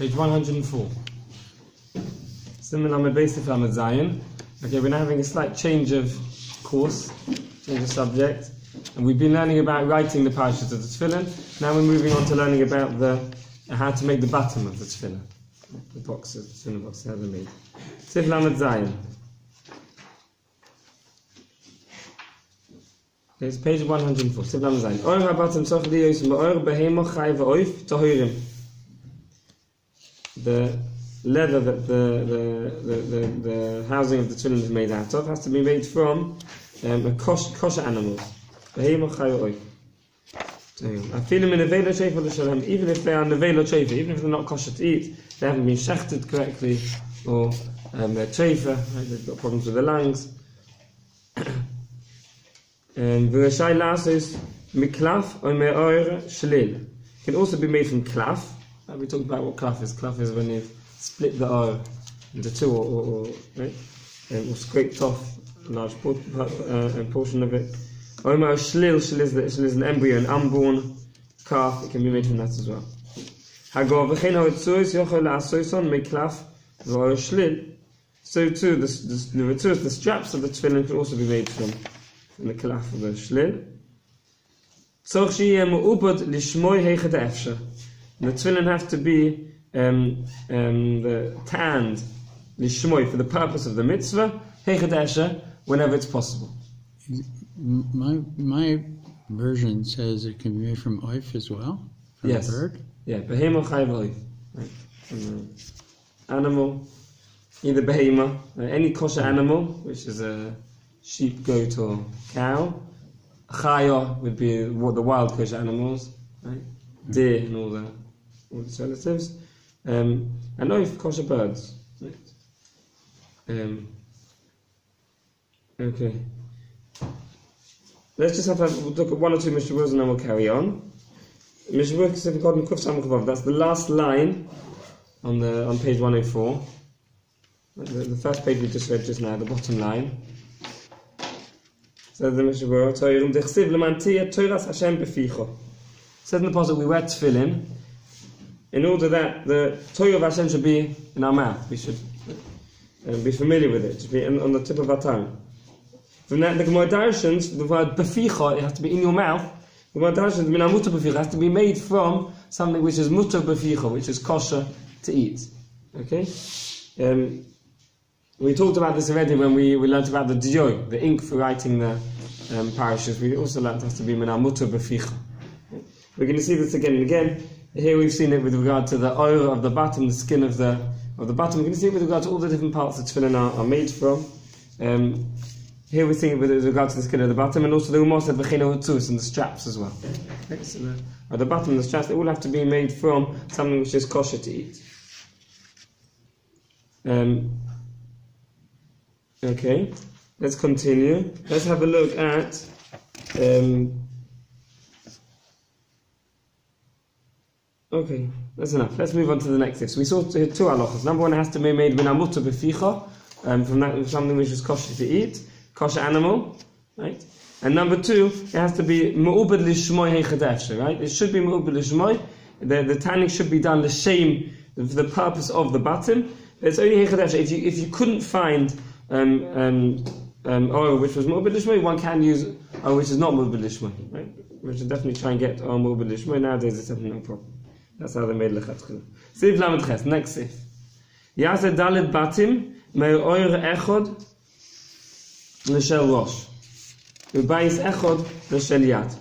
Page 104. Similar with basic Lamed Zayin. Okay, we're now having a slight change of course, change of subject. And we've been learning about writing the parashas of the Teffillen. Now we're moving on to learning about how to make the bottom of the Teffillen. The boxes, the Teffillen boxes, how they're made. Sif Lamed Zayin. Okay, it's page 104. Sif Lamed Zayin. Oir habatim soch liyos ma'or behemo chai v'oif tahirim. The leather that the housing of the Teffillen is made out of has to be made from kosher animals. Behemo chai v'oif. Even if they are nevelo treifa, even if they're not kosher to eat, they haven't been shechted correctly, or they're treifa, right? They've got problems with the lungs. And v'rashai lasos miklaf or me'or shlil. Can also be made from klaf. We talked about what klaf is. Klaf is when you've split the or into two, or right, or scraped off a large portion of it. Or shlil is an embryo, an unborn calf. It can be made from that as well. So too, the straps of the tefillin can also be made from the calf of the shlil. The tefillin have to be tanned lishmoy for the purpose of the mitzvah whenever it's possible. My version says it can be made from oif as well, from yes. a bird. Yeah, behema chai v'oif. Right. From animal, either behema, any kosher animal, which is a sheep, goat, or cow. Chaya would be the wild kosher animals, right? Deer and all its relatives, and oif, kosher birds. Right. Okay. Let's just have a look at one or two MISHNA Beruras and then we'll carry on. MISHNA Berura, that's the last line on page 104. The first page we just read just now, the bottom line. Says the MISHNA Berura, says in the passage, we wear tefillin in order that the Torah of Hashem should be in our mouth. We should be familiar with it. It should be on the tip of our tongue. From that, the Gemara Darshans, the word beficha, it has to be in your mouth. The Gemara Darshans, mina mutar beficha, has to be made from something which is mutar beficha, which is kosher to eat. Okay? We talked about this already when we learnt about the diyoy, the ink for writing the parashas. We also learnt it has to be mina mutar beficha. We're going to see this again and again. Here we've seen it with regard to the oil of the bottom, the skin of the bottom. We're going to see it with regard to all the different parts that tefillin are made from. Here we're seeing it with regard to the skin of the bottom, and also the Umar said v'cheno hatzus, and the straps as well. Okay, so at the bottom, the straps, they all have to be made from something which is kosher to eat. Okay, let's continue. Let's have a look at okay, that's enough. Let's move on to the next thing. So we saw two halachas. Number one, it has to be made mina mutar beficha, from that something which is kosher to eat. Kosher animal, right? And number two, it has to be me'ubed lishmoy heichadefshe, right? It should be me'ubed lishmoy. The tanning should be done l'shem, for the purpose of the bottom. It's only heichadefshe. If you couldn't find oil which was me'ubed lishmoy, one can use oil which is not me'ubed lishmoy, right? We should definitely try and get oil me'ubed lishmoy. Nowadays it's definitely no problem. That's how they made lechatchila. Sif lamed ches, next sif. Yaseh dalet batim me'oir echod l'shel rosh. Ubayis echod l'shel yad.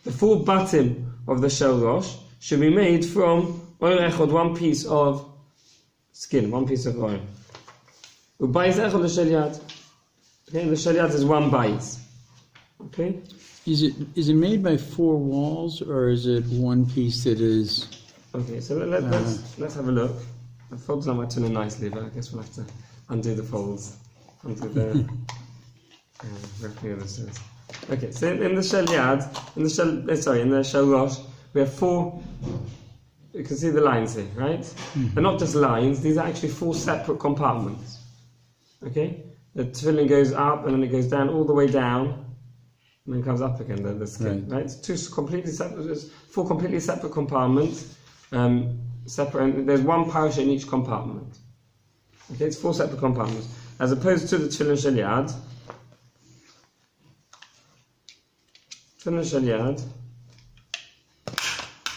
The full bottom of the shel rosh should be made from oir echod, one piece of skin, one piece of oil. Ubayis echod l'shel yad. Okay, and the shel yad is one bayis. Okay. Is it made by four walls, or is it one piece that is? Okay, so let's have a look. The folds on my tuna nicely, but I guess we'll have to undo the folds. Onto the everything this is. Okay, so in the shel yad, in the shel rosh, we have four. You can see the lines here, right? Mm-hmm. They're not just lines; these are actually four separate compartments. Okay, the tefillin goes up and then it goes down all the way down, and then comes up again. The skin, right? It's four completely separate compartments. separate, and there's one parasha in each compartment. Okay, it's 4 separate compartments. As opposed to the Teffillen Shel Yad. Teffillen Shel Yad,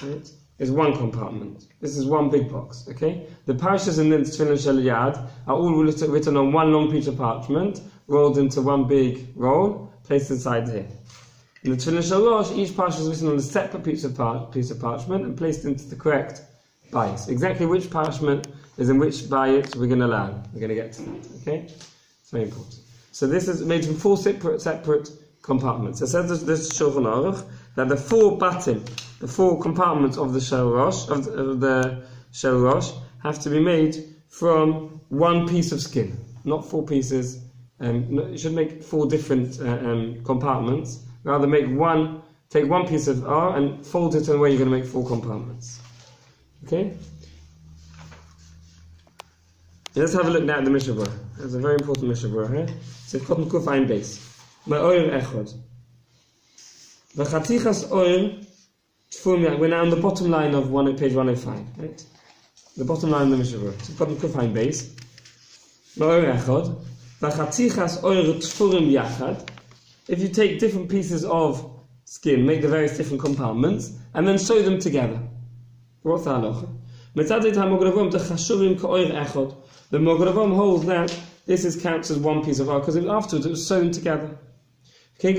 right, is one compartment. This is one big box, okay? The parashas in the Teffillen Shel Yad are all written on one long piece of parchment, rolled into one big roll, placed inside here. In the Teffillen Shel Rosh, each parasha is written on a separate piece of parchment and placed into the correct bias. Exactly which parchment is in which bias we're going to learn. We're going to get to that, okay? It's very important. So this is made from 4 separate compartments. It says this Shulchan Aruch that the 4 batim, the 4 compartments of the Shel Rosh, of the Shel Rosh, have to be made from one piece of skin, not 4 pieces. You should make 4 different compartments. Rather, take one piece of R and fold it in a way you're going to make 4 compartments. Okay? Let's have a look now at the MISHNA Berura. It's a very important MISHNA Berura here. So it's called Kuf Ein Beis. Ma'oyer Echad. V'chatichas oyer tfum. We're now on the bottom line of page 105. Right? The bottom line of the MISHNA Berura. So it's called Kuf Ein Beis. Ma'oyer Echad. V'chatichas oyer tfurim yachad. If you take different pieces of skin, make the various different compartments, and then sew them together. What's the halacha? The Mogaravom holds that this counts as one piece of art because afterwards it was sewn together. That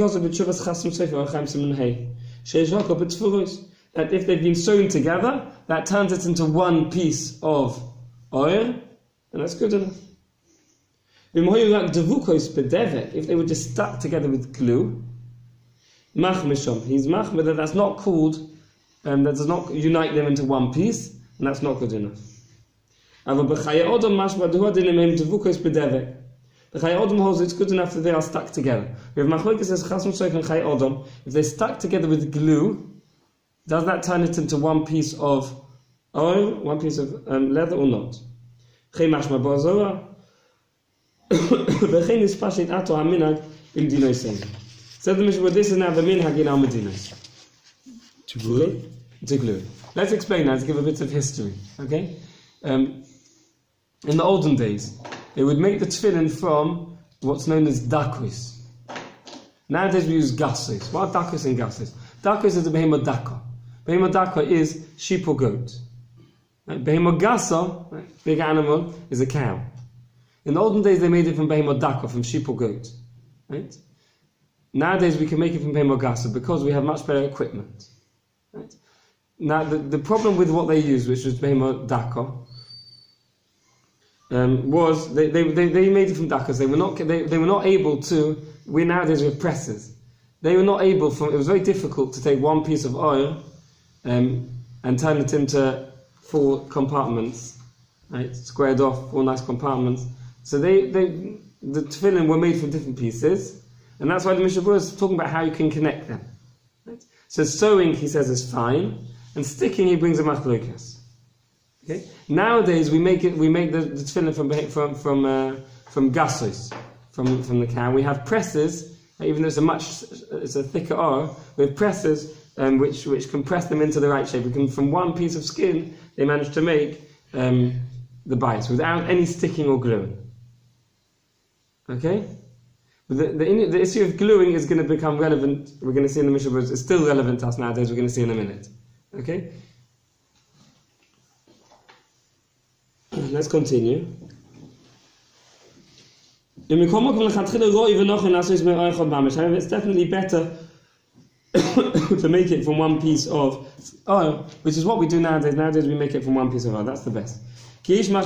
if they've been sewn together, that turns it into one piece of oil, and that's good enough. If they were just stuck together with glue, he's machmir that that's not called, that does not unite them into one piece, and that's not good enough. The Chayei Odom holds it's good enough that they are stuck together. We have machlokes says Chasam Soif and Chayei Odom. If they're stuck together with glue, does that turn it into one piece of oil, one piece of leather, or not? So the Mishnah, this is now the minhag in our medinos. To glue? To glue. Let's explain that, to give a bit of history, okay? In the olden days, they would make the tefillin from what's known as dakus. Nowadays we use gasos. What are dakus and gasos? Dakus is a behemoth daka. Behemoth daka is sheep or goat. Behemoth gasa, big animal, is a cow. In the olden days they made it from behemoth daka, from sheep or goat. Right? Nowadays we can make it from behemoth gasa because we have much better equipment. Right? Now the problem with what they used, which was behemoth daka, was they made it from dakas. They were not able to. We nowadays have presses. They were not able. It was very difficult to take one piece of oil and turn it into 4 compartments, right? Squared off 4 nice compartments. So the tefillin were made from different pieces, and that's why the MISHNA Berura is talking about how you can connect them. Right? So sewing, he says, is fine, and sticking, he brings a machlokas. Okay. Nowadays we make the tefillin from gasos, from the cow. We have presses, even though it's a thicker R. We have presses which can press them into the right shape. From one piece of skin, they manage to make the bias without any sticking or gluing. Okay. But the issue of gluing is going to become relevant. We're going to see in the MISHNA Berura. It's still relevant to us nowadays. We're going to see in a minute. Okay. Let's continue. It's definitely better to make it from one piece of oil, which is what we do nowadays. Nowadays we make it from one piece of oil. That's the best. He says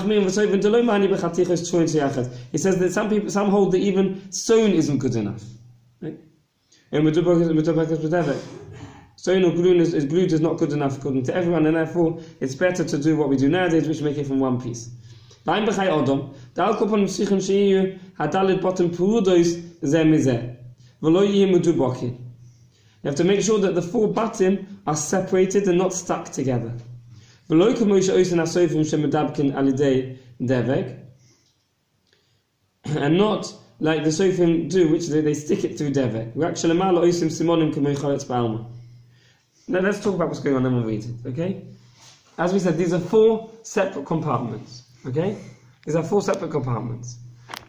that some hold that even sewn isn't good enough. Right? Sewn or glue is not good enough according to everyone, and therefore it's better to do what we do nowadays, which make it from one piece. You have to make sure that the 4 batim are separated and not stuck together. And not like the sofim do, which they stick it through devek. Now let's talk about what's going on and we'll read it, okay? as we said, these are 4 separate compartments. Okay? These are 4 separate compartments.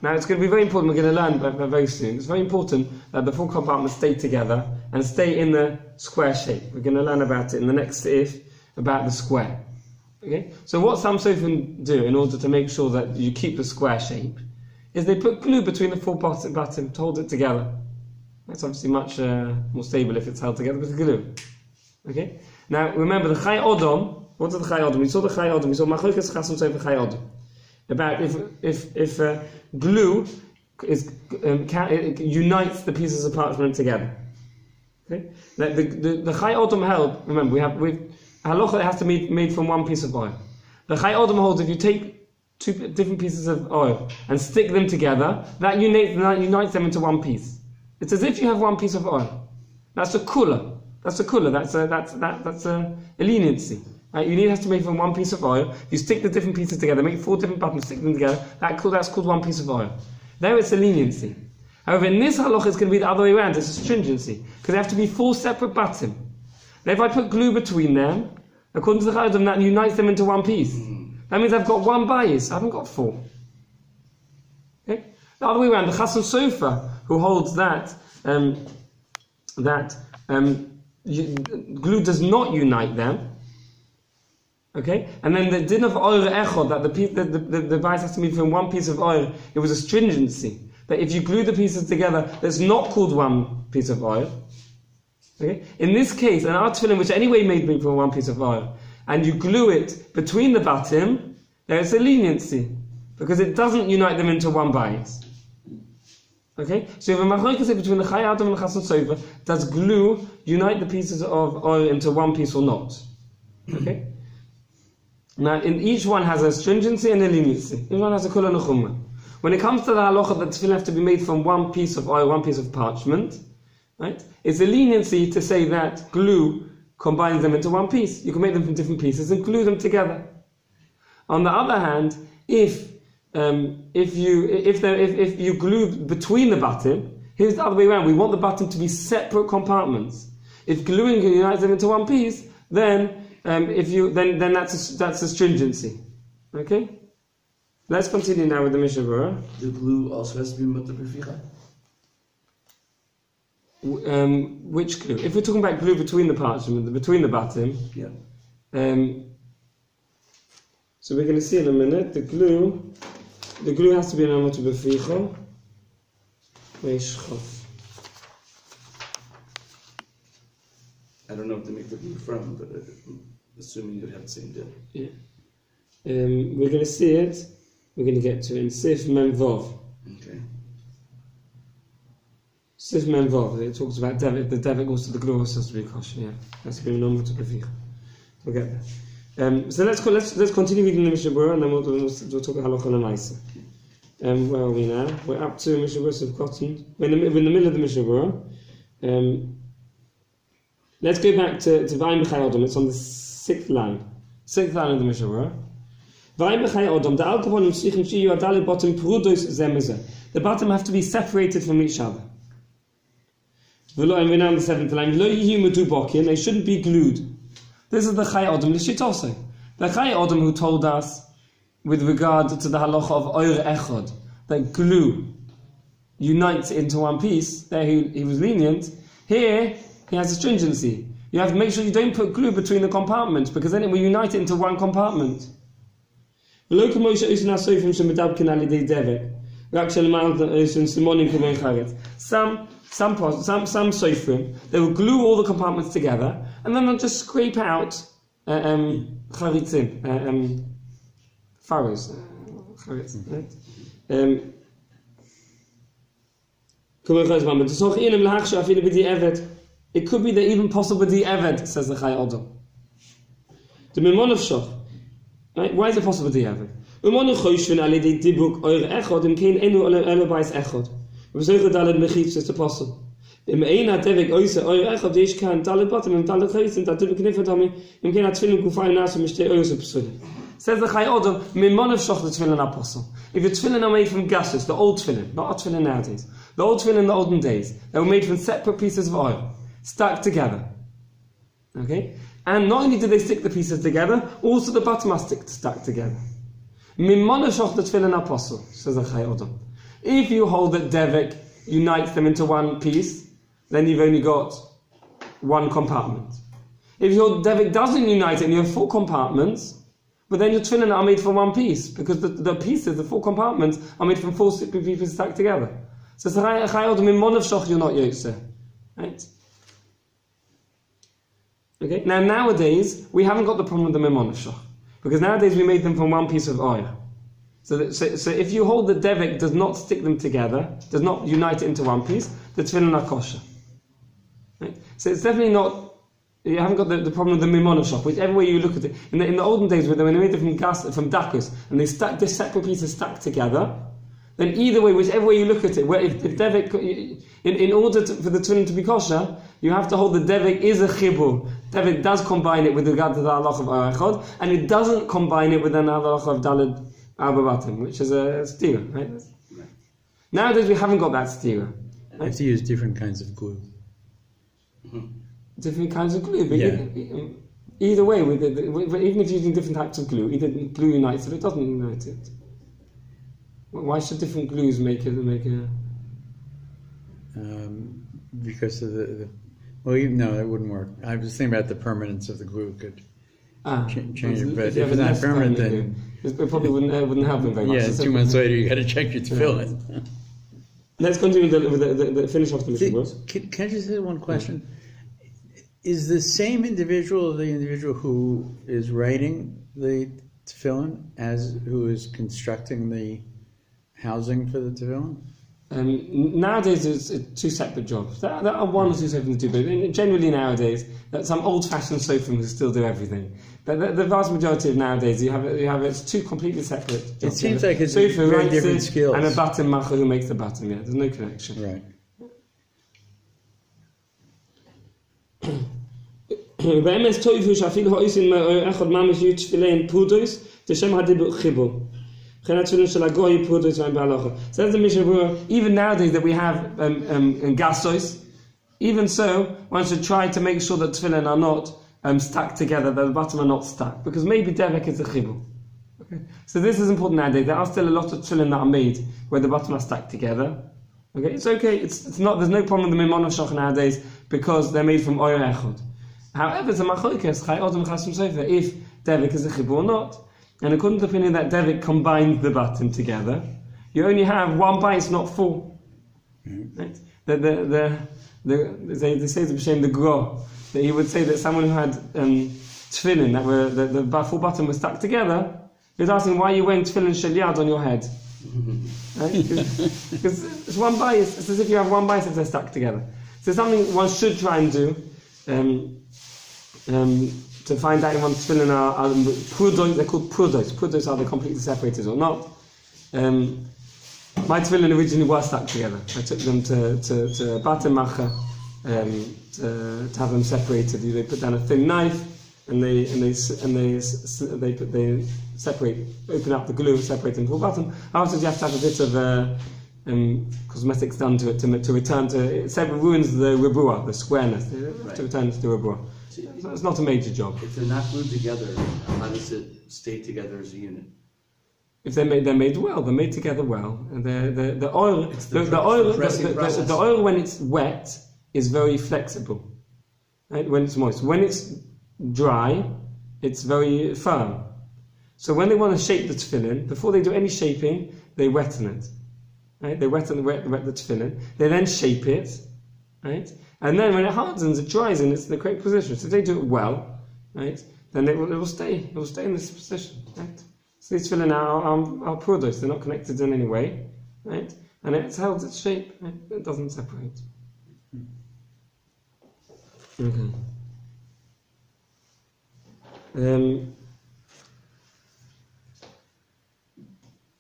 Now it's going to be very important, we're going to learn very soon, it's very important that the 4 compartments stay together and stay in the square shape. We're going to learn about it in the next if about the square. Okay? So what some sofim do in order to make sure that you keep the square shape is they put glue between the 4 buttons to hold it together. That's obviously much more stable if it's held together with glue. Okay? Now remember the Chai Odom, what is the Chai Odom? We saw the Chai Odom, we saw Machlokas Chasam Sofer Chai Odom. About if glue it unites the pieces of parchment together. Okay? Now, the Chai Odom held, remember we Halacha has to be made from 1 piece of oil. The Chai Odom holds if you take 2 different pieces of oil and stick them together, that unites them into 1 piece. It's as if you have 1 piece of oil. That's a kula. That's a leniency. Right? You has to make from 1 piece of oil. You stick the different pieces together, make 4 different buttons, stick them together. That's called 1 piece of oil. There it's a leniency. However, in this halacha it's going to be the other way around. It's a stringency because they have to be 4 separate button. Now, if I put glue between them, according to the Chayodom, that unites them into 1 piece. That means I've got 1 bias. I haven't got 4. Okay? The other way around, the Chasam Sofer, who holds that glue does not unite them. Okay, and then the din of oil echod, that the bias has to be from 1 piece of oil. It was a stringency that if you glue the pieces together, it's not called 1 piece of oil. Okay, in this case, an art tefillin which anyway made from 1 piece of oil, and you glue it between the batim, there is a leniency because it doesn't unite them into 1 bias. Okay, so if a machlokes between the Chai Odom and the Chasam Sofer, does glue unite the pieces of oil into 1 piece or not? Okay. Now, in each one has a stringency and a leniency. Each one has a kula and a chumrah. When it comes to the halacha that tefillin have to be made from 1 piece of oil, 1 piece of parchment, right? It's a leniency to say that glue combines them into 1 piece. You can make them from different pieces and glue them together. On the other hand, if you glue between the button, here's the other way around. We want the button to be separate compartments. If gluing unites them into 1 piece, then that's a stringency. Okay? Let's continue now with the MISHNA Berura. The glue also has to be mutter b'ficha? Which glue? If we're talking about glue between the parchment, between the button, yeah. So we're going to see in a minute, the glue has to be an mutter b'ficha. I don't know if they make the glue from, but assuming you'd have the same deal. Yeah. We're going to see it. We're going to get to it in Sif Mem Vov. Okay. Sif Mem Vov. It talks about David. The David goes to the glue has to be kosher. Yeah. That's going to be normal to be. We'll get there. So let's continue reading the MISHNA Berura and then we'll talk about Halacha and Maisa. Where are we now? We're up to MISHNA Berura of Cotton. We're in the middle of the MISHNA Berura. Let's go back to Vayim B'chai Odom. It's on the 6th line. 6th line of the MISHNA Berura. Vayim B'chai Odom. The alcohol tzrichim shiyu adalit bottom prudos zeh mezeh. The bottom have to be separated from each other. And we're now on the 7th line. Lo yihu medubokin. They shouldn't be glued. This is the Chai Odom l'shitosei. The Chai Odom who told us, with regard to the halacha of oil echod, that glue unites into 1 piece. There he was lenient. Here he has a stringency. You have to make sure you don't put glue between the compartments because then it will unite it into 1 compartment. Some sofrim, they will glue all the compartments together and then they'll just scrape out charitzim, furrows. It could be that even possible the Eved, says the Chai Odom. The Mimon of Shoch. Right? Why is it possible the Eved? Mimon of Choshvin alidei dibuk oir echod im kein enu elabais echod. V'zoicha daled mechitz is the apostle. Im eina devik oise oir echod yish kan daled bottom im daled chaytzin dat dibuk nifadami im kein atfilin kufay nasu mishtei oise psulim. Says the Chai Odom, Mimon of Shoch the Tefillen apostle. If your Tefillen are made from gases, the old Tefillen, not our Tefillen nowadays, the old Tefillen in the olden days, they were made from separate pieces of oil, stuck together. Okay? And not only do they stick the pieces together, also the bottom are stacked together. Mimonoshoch the Tefillen apostle, says the Chai Odom. If you hold that Devik unites them into one piece, then you've only got one compartment. If your Devik doesn't unite it and you have 4 compartments, but then your Tefillen are made from one piece, because the pieces, the 4 compartments, are made from 4 pieces stacked together. So Chai Odom, Mimonoshoch, you're not Yotze. Right? Okay. Now nowadays we haven't got the problem with the Mimonoshoch, because nowadays we made them from one piece of oil. So if you hold the Devik does not stick them together, does not unite it into one piece, the Tefillen are kosher. Right? So it's definitely not. You haven't got the problem with the Mimonoshoch. Whichever way you look at it, in the olden days when they made it from dakos and they stacked the separate pieces stacked together, then either way, whichever way you look at it, where if Devik, in order for the Tefillen to be kosher, you have to hold the Devik is a chibur. Devik does combine it with regard to the halacha of Or Echad, and it doesn't combine it with another halacha of Daled Arba Batim, which is a stira. Right? Nowadays we haven't got that stira. Right? You have to use different kinds of glue. Different kinds of glue, but either way, even if you're using different types of glue, either glue unites it or it doesn't unite it. Why should different glues make a because of no, that wouldn't work. I was thinking about the permanence of the glue could change it, but if it's not permanent, then it probably wouldn't help them very much. Yeah, 2 months later you got to check your Tefillen. Let's continue with the finish off the mission. Can I just say one question? Is the same individual the individual who is writing the Tefillen as who is constructing the housing for the Tefillen? Nowadays it's 2 separate jobs. There are 1 or 2 separate things to do, but generally nowadays some old-fashioned sofrim who still do everything. But the vast majority of nowadays you have it's 2 completely separate jobs. It seems like it's very different skills. And a batim macher who makes the batim. Yeah, there's no connection. Right. באמת טויפו שאפילו האיסין אחד ממש יהיו תפילין פרודוס לשם הדיבור חיבור. מבחינת תפילין של הגוי פרודוס והם בהלכה. Says the MISHNA Berura, even nowadays that we have gasois, even so, one should try to make sure that tefillin are not stacked together, that the bottom are not stacked, because maybe devek is a chibur. Okay? So this is important nowadays. There are still a lot of tefillin that are made where the bottom are stacked together. Okay, it's okay. It's not. There's no problem with the Mimonoshoch nowadays because they're made from Or Echad. However, it's a machlokes Chai Odom Chasam Sofer if devik is a chibur or not. And according to the opinion that devik combines the bottom together, you only have 1 bite, not 4. Right? They say to B'Shem the Gro that he would say that someone who had tefillin that were the 4 bottom were stuck together, he was asking why you wearing tefillin shel yad on your head. Right? Because it's 1 bias. It's as if you have 1 bias if they're stuck together. So something one should try and do to find out if one's tefillin are prudos. They're called prudos. Prudos are they completely separated or not? My tefillin originally were stuck together. I took them to batim macher to have them separated. They put down a thin knife and they separate, open up the glue, separate them from the bottom. Afterwards, you have to have a bit of cosmetics done to it to return to it. It ruins the ribua, the squareness. To return to the ribua. So it's not a major job. If they're not glued together, how does it stay together as a unit? If they're made well, they're made together well, and the oil when it's wet is very flexible, right? When it's moist, when it's dry, it's very firm. So when they want to shape the tefillin, before they do any shaping, they wetten it, right? They wet the tefillin. They then shape it, right? And then when it hardens, it dries and it's in the correct position. So if they do it well, right, then it will stay. It will stay in this position, right? So these tefillin are prudos. They're not connected in any way, right? And it's held its shape. Right? It doesn't separate. Okay.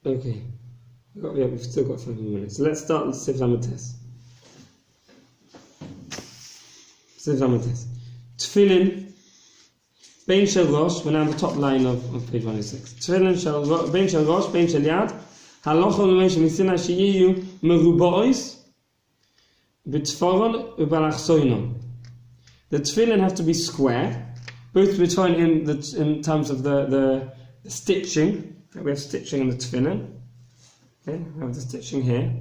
Okay. We've still got 5 minutes. So let's start with Sif Lamates. Sif Lamates. Tefillin. Bein shel rosh, we're now on the top line of page 106. Tefillin bein shel rosh, bein shel yad, halacha l'mei shemitzina sheyiyu merubois, b'tforon u'balachsoinon. The tefillin have to be square, Both between in terms of the stitching. We have stitching in the tefillin. Okay, we have the stitching here.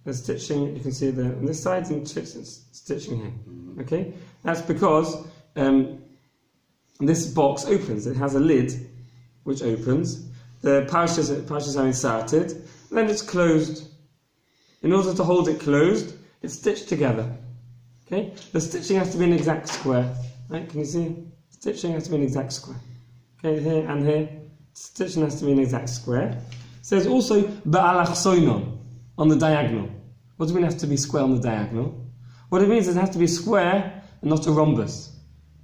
The stitching, you can see on this side, and stitching here. Okay, that's because this box opens. It has a lid which opens. The parashas are inserted. Then it's closed. In order to hold it closed, it's stitched together. Okay, the stitching has to be an exact square. Right? Can you see? Stitching has to be an exact square. Okay, here and here, stitching has to be an exact square. It says also ba'alachsoinon, on the diagonal. What do we mean it has to be square on the diagonal? What it means is it has to be square and not a rhombus.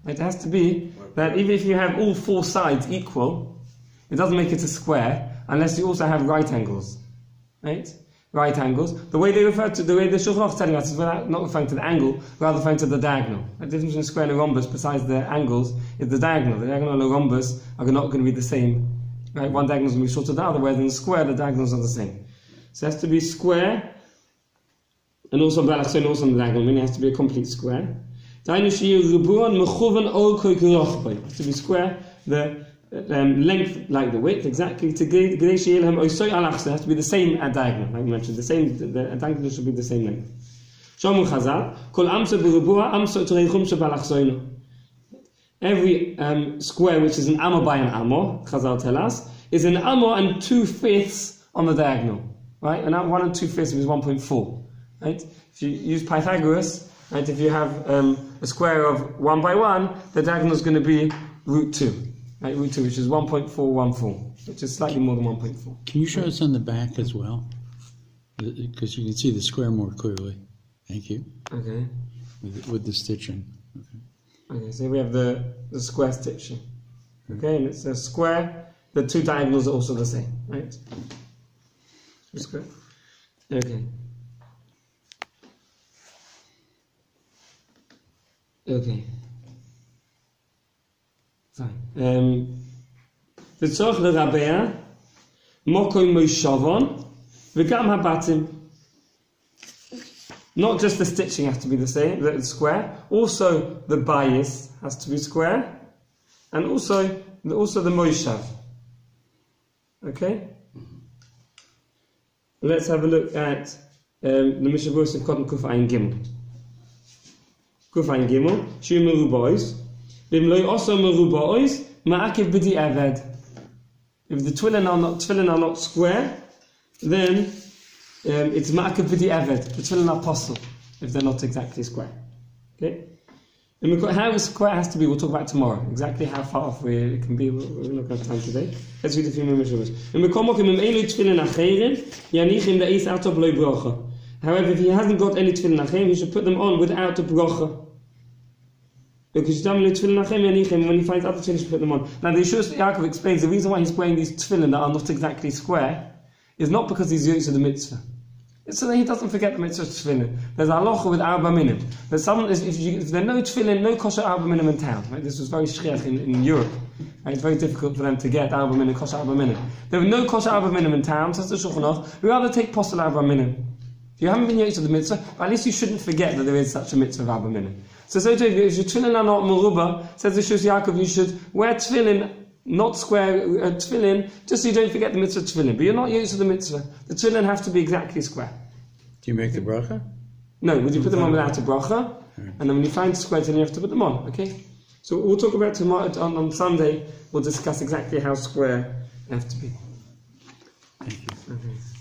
Right? It has to be that even if you have all four sides equal, it doesn't make it a square unless you also have right angles. Right? Right angles. The way the Shulchan Aruch is telling us is not referring to the angle, rather referring to the diagonal. The difference between a square and a rhombus, besides the angles, is the diagonal. The diagonal and the rhombus are not going to be the same. Right? One diagonal is going to be shorter than the other, whereas in the square, the diagonals are the same. So it has to be square, and also balachson, also on the diagonal, meaning it has to be a complete square. It has to be square, the length like the width, exactly. It has to be the same at diagonal, like we mentioned. The diagonal should be the same length. Every square which is an amor by an amor, Chazal tell us, is an amor and 2/5 on the diagonal. Right? And 1 and 2/5 is 1.4. Right? If you use Pythagoras, right, if you have a square of 1 by 1, the diagonal is going to be root 2. Right, root 2, which is 1.414, which is slightly more than 1.4. Can you show us on the back as well? Because you can see the square more clearly. Thank you. Okay. With the stitching. Okay, so we have the square stitching. Okay, and it's a square. The two diagonals are also the same, right? Square. Okay. Okay. Fine. V'tzorch l'rabea mokoy moishavon v'gam habatim. Not just the stitching has to be the same, the square. Also the bias has to be square, and also the moishav. Okay. Let's have a look at the MISHNA Berura in Cotton Kuf Ein Gimel. Kuf Ein Gimel. Shu merubois. If the tefillin are not square, then it's ma'akev b'di eved. The tefillin are possible if they're not exactly square. Okay? And how square it has to be, we'll talk about tomorrow. Exactly how far off it can be, we're not going to have time today. Let's read a few more mishnahs. However, if he hasn't got any tefillin achim, he should put them on without a bracha. Because when he finds other tefillin, he should put them on. Now, the Eliezer Stahl explains the reason why he's wearing these tefillin that are not exactly square is not because he's used to the mitzvah. It's so that he doesn't forget the mitzvah tefillin. There's a halacha with arba minim. If there are no tefillin, no kosher arba minim in town. Right? This was very shchiach in Europe. Right? It's very difficult for them to get arba minim, kosher arba minim. There are no kosher arba minim in town, says the Shulchan Aruch. We rather take posel arba minim. If you haven't been used to the mitzvah, at least you shouldn't forget that there is such a mitzvah of arba minim. So too, if your tefillin are not meruba, says the Shus Yaakov, you should wear tefillin, not square tefillin, just so you don't forget the mitzvah tefillin. But you're not used to the mitzvah. The tefillin have to be exactly square. Do you make the bracha? No, would you put them on without a bracha? And then when you find square tefillin, you have to put them on. Okay. So we'll talk about tomorrow on Sunday. We'll discuss exactly how square they have to be. Thank you. Okay.